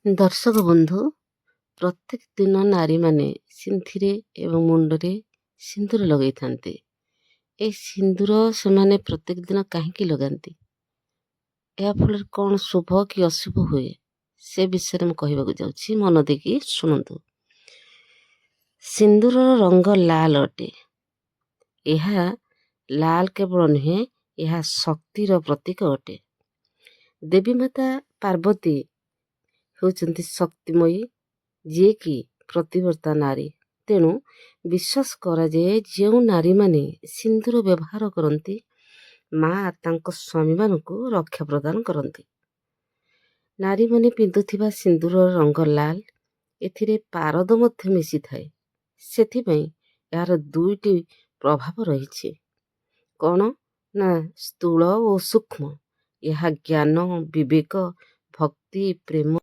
ଦର୍ଶକ ବନ୍ଧୁ, ପ୍ରତ୍ୟେକ ଦିନ ନାରୀମାନେ ସିନ୍ଥିରେ ଏବଂ ମୁଣ୍ଡରେ ସିନ୍ଦୁର ଲଗାଇଥାନ୍ତି। ଏ ସିନ୍ଦୁର ସେମାନେ ପ୍ରତ୍ୟେକ ଦିନ କାହିଁକି ଲଗାନ୍ତି? ଏହା ଫଳରେ କ'ଣ ଶୁଭ କି ଅଶୁଭ ହୁଏ, ସେ ବିଷୟରେ ମୁଁ କହିବାକୁ ଯାଉଛି। ମନ ଦେଇକି ଶୁଣନ୍ତୁ। ସିନ୍ଦୁରର ରଙ୍ଗ ଲାଲ ଅଟେ। ଏହା ଲାଲ କେବଳ ନୁହେଁ, ଏହା ଶକ୍ତିର ପ୍ରତୀକ ଅଟେ। ଦେବୀ ମାତା ପାର୍ବତୀ ହେଉଛନ୍ତି ଶକ୍ତିମୟୀ, ଯିଏକି ପ୍ରତିବର୍ତ୍ତା ନାରୀ। ତେଣୁ ବିଶ୍ୱାସ କରାଯାଏ, ଯେଉଁ ନାରୀମାନେ ସିନ୍ଦୁର ବ୍ୟବହାର କରନ୍ତି, ମା ତାଙ୍କ ସ୍ୱାମୀମାନଙ୍କୁ ରକ୍ଷା ପ୍ରଦାନ କରନ୍ତି। ନାରୀମାନେ ପିନ୍ଧୁଥିବା ସିନ୍ଦୁରର ରଙ୍ଗ ଲାଲ। ଏଥିରେ ପାରଦ ମଧ୍ୟ ମିଶିଥାଏ। ସେଥିପାଇଁ ଏହାର ଦୁଇଟି ପ୍ରଭାବ ରହିଛି। କ'ଣ ନା ସ୍ଥୂଳ ଓ ସୂକ୍ଷ୍ମ। ଏହା ଜ୍ଞାନ, ବିବେକ, ଭକ୍ତି, ପ୍ରେମ